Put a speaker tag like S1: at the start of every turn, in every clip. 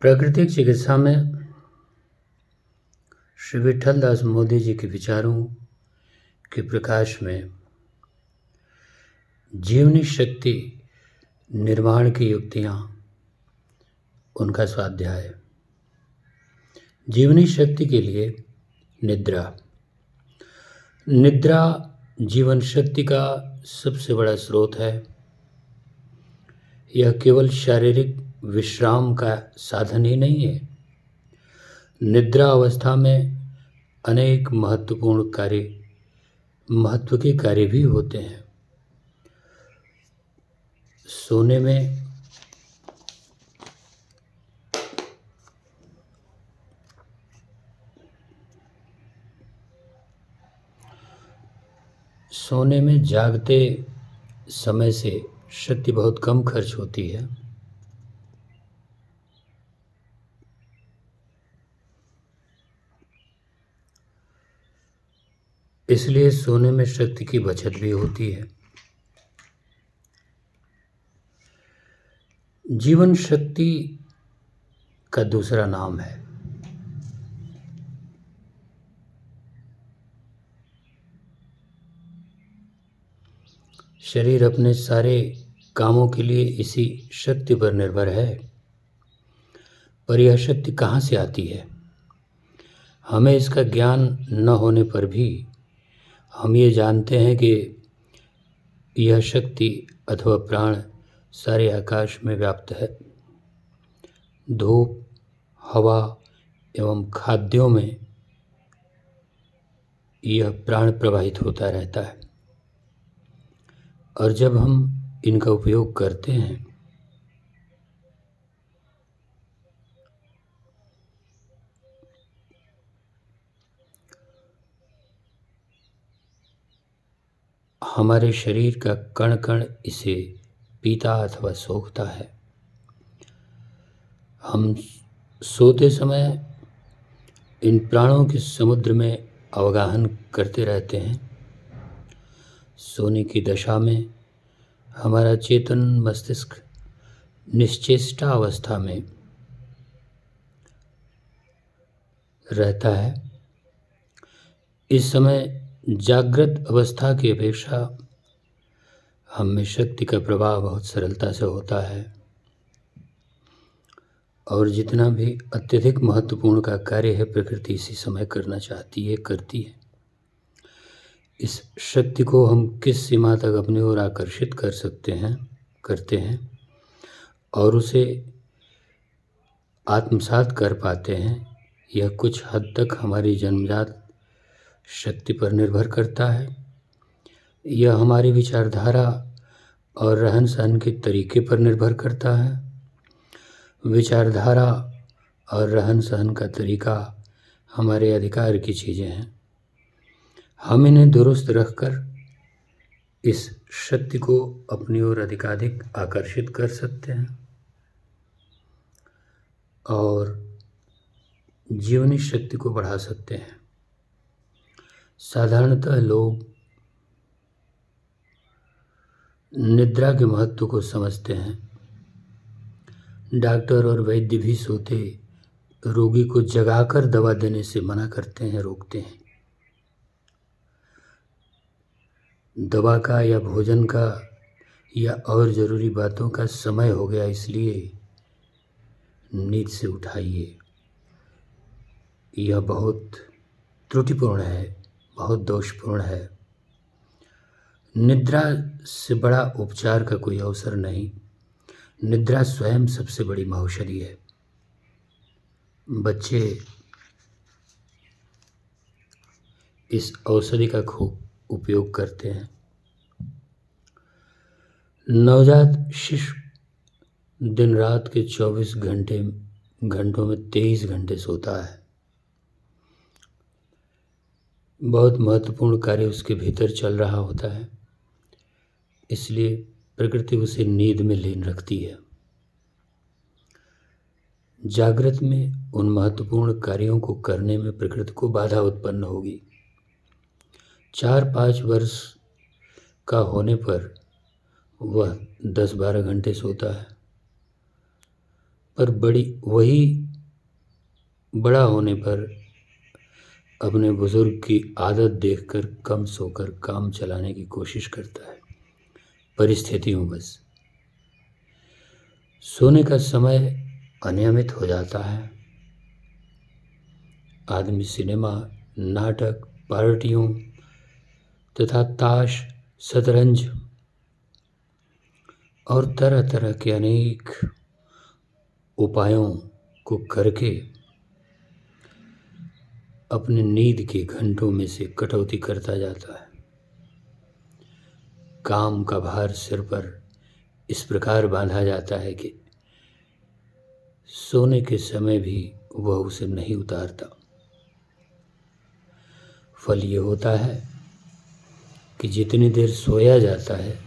S1: प्राकृतिक चिकित्सा में श्री विट्ठल दास मोदी जी के विचारों के प्रकाश में जीवनी शक्ति निर्माण की युक्तियाँ, उनका स्वाध्याय। जीवनी शक्ति के लिए निद्रा। निद्रा जीवन शक्ति का सबसे बड़ा स्रोत है। यह केवल शारीरिक विश्राम का साधन ही नहीं है। निद्रा अवस्था में अनेक महत्व के कार्य भी होते हैं। सोने में जागते समय से शक्ति बहुत कम खर्च होती है। इसलिए सोने में शक्ति की बचत भी होती है। जीवन शक्ति का दूसरा नाम है। शरीर अपने सारे कामों के लिए इसी शक्ति पर निर्भर है। पर यह शक्ति कहाँ से आती है? हमें इसका ज्ञान न होने पर भी हम ये जानते हैं कि यह शक्ति अथवा प्राण सारे आकाश में व्याप्त है। धूप, हवा एवं खाद्यों में यह प्राण प्रवाहित होता रहता है। और जब हम इनका उपयोग करते हैं हमारे शरीर का कण कण इसे पीता अथवा सोखता है। हम सोते समय इन प्राणों के समुद्र में अवगाहन करते रहते हैं। सोने की दशा में हमारा चेतन मस्तिष्क निश्चेष्टा अवस्था में रहता है। इस समय जागृत अवस्था की अपेक्षा हम में शक्ति का प्रवाह बहुत सरलता से होता है और जितना भी अत्यधिक महत्वपूर्ण का कार्य है प्रकृति इसी समय करना चाहती है, करती है। इस शक्ति को हम किस सीमा तक अपनी ओर आकर्षित कर सकते हैं, करते हैं और उसे आत्मसात कर पाते हैं, यह कुछ हद तक हमारी जन्मजात शक्ति पर निर्भर करता है। यह हमारी विचारधारा और रहन सहन के तरीके पर निर्भर करता है। विचारधारा और रहन सहन का तरीका हमारे अधिकार की चीज़ें हैं। हम इन्हें दुरुस्त रखकर इस शक्ति को अपनी ओर अधिकाधिक आकर्षित कर सकते हैं और जीवनी शक्ति को बढ़ा सकते हैं। साधारणतः लोग निद्रा के महत्व को समझते हैं। डॉक्टर और वैद्य भी सोते रोगी को जगाकर दवा देने से मना करते हैं, रोकते हैं। दवा का या भोजन का या और ज़रूरी बातों का समय हो गया, इसलिए नींद से उठाइए। यह बहुत त्रुटिपूर्ण है, बहुत दोषपूर्ण है। निद्रा से बड़ा उपचार का कोई अवसर नहीं। निद्रा स्वयं सबसे बड़ी महौषधि है। बच्चे इस औषधि का खूब उपयोग करते हैं। नवजात शिशु दिन रात के 24 घंटों में 23 घंटे सोता है। बहुत महत्वपूर्ण कार्य उसके भीतर चल रहा होता है, इसलिए प्रकृति उसे नींद में लीन रखती है। जागृत में उन महत्वपूर्ण कार्यों को करने में प्रकृति को बाधा उत्पन्न होगी। 4-5 वर्ष का होने पर वह 10-12 घंटे सोता है पर वही बड़ा होने पर अपने बुजुर्ग की आदत देखकर कम सोकर काम चलाने की कोशिश करता है। परिस्थितियों बस सोने का समय अनियमित हो जाता है। आदमी सिनेमा, नाटक, पार्टियों तथा ताश, शतरंज और तरह तरह के अनेक उपायों को करके अपने नींद के घंटों में से कटौती करता जाता है। काम का भार सिर पर इस प्रकार बांधा जाता है कि सोने के समय भी वह उसे नहीं उतारता। फल ये होता है कि जितनी देर सोया जाता है,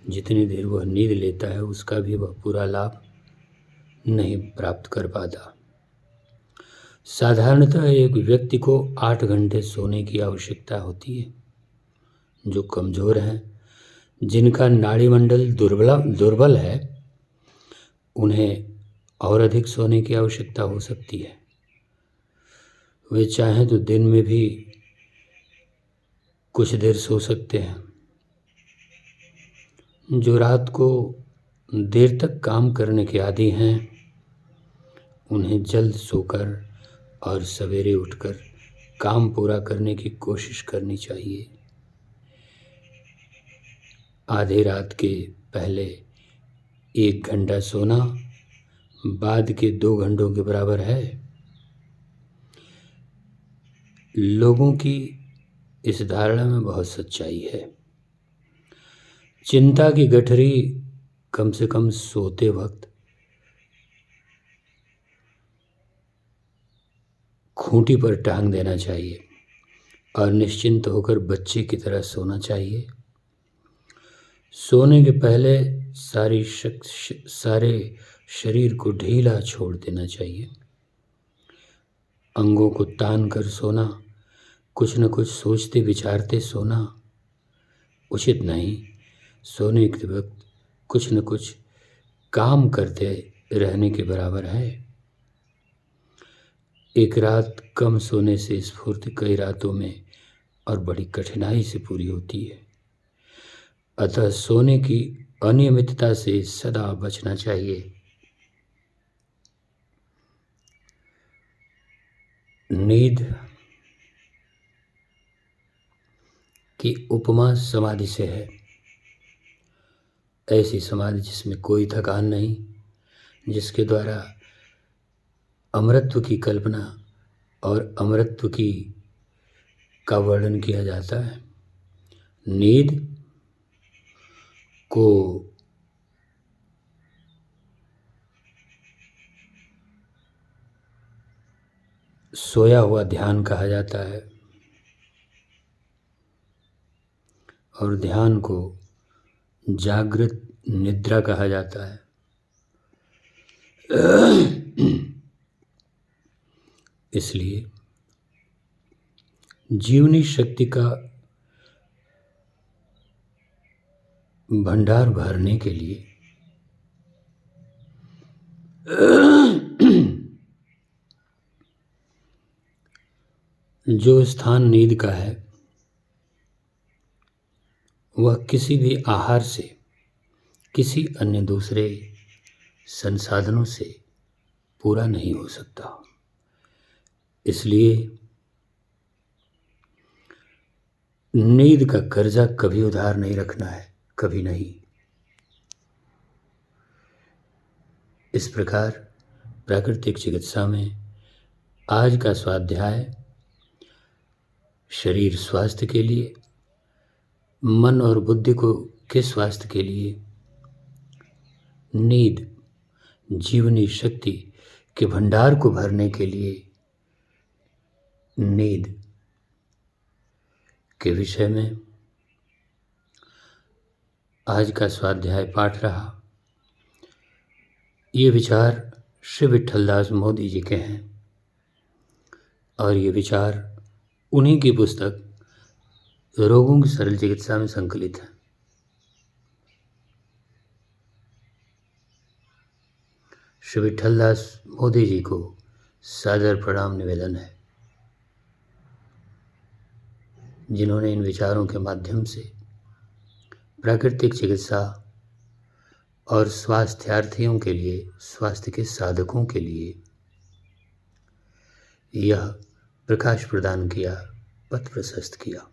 S1: जितनी देर वह नींद लेता है, उसका भी वह पूरा लाभ नहीं प्राप्त कर पाता। साधारणतः एक व्यक्ति को 8 घंटे सोने की आवश्यकता होती है। जो कमज़ोर हैं, जिनका नाड़ी मंडल दुर्बल है, उन्हें और अधिक सोने की आवश्यकता हो सकती है। वे चाहें तो दिन में भी कुछ देर सो सकते हैं। जो रात को देर तक काम करने के आदी हैं, उन्हें जल्द सोकर और सवेरे उठकर काम पूरा करने की कोशिश करनी चाहिए। आधी रात के पहले 1 घंटा सोना बाद के 2 घंटों के बराबर है। लोगों की इस धारणा में बहुत सच्चाई है। चिंता की गठरी कम से कम सोते वक्त खूंटी पर टांग देना चाहिए और निश्चिंत होकर बच्चे की तरह सोना चाहिए। सोने के पहले सारे शरीर को ढीला छोड़ देना चाहिए। अंगों को तान कर सोना, कुछ न कुछ सोचते विचारते सोना उचित नहीं। सोने के वक्त कुछ न कुछ काम करते रहने के बराबर है। एक रात कम सोने से स्फूर्ति कई रातों में और बड़ी कठिनाई से पूरी होती है। अतः सोने की अनियमितता से सदा बचना चाहिए। नींद की उपमा समाधि से है। ऐसी समाधि जिसमें कोई थकान नहीं, जिसके द्वारा अमरत्व की कल्पना और अमरत्व का वर्णन किया जाता है। नींद को सोया हुआ ध्यान कहा जाता है और ध्यान को जागृत निद्रा कहा जाता है। इसलिए जीवनी शक्ति का भंडार भरने के लिए जो स्थान नींद का है, वह किसी भी आहार से, किसी अन्य दूसरे संसाधनों से पूरा नहीं हो सकता। इसलिए नींद का कर्जा कभी उधार नहीं रखना है, कभी नहीं। इस प्रकार प्राकृतिक चिकित्सा में आज का स्वाध्याय शरीर स्वास्थ्य के लिए, मन और बुद्धि के स्वास्थ्य के लिए, नींद जीवनी शक्ति के भंडार को भरने के लिए, नींद के विषय में आज का स्वाध्याय पाठ रहा। ये विचार श्री विट्ठलदास मोदी जी के हैं और ये विचार उन्हीं की पुस्तक रोगों की सरल चिकित्सा में संकलित है। श्री विठलदास मोदी जी को सादर प्रणाम निवेदन है, जिन्होंने इन विचारों के माध्यम से प्राकृतिक चिकित्सा और स्वास्थ्यार्थियों के लिए, स्वास्थ्य के साधकों के लिए यह प्रकाश प्रदान किया, पथ प्रशस्त किया।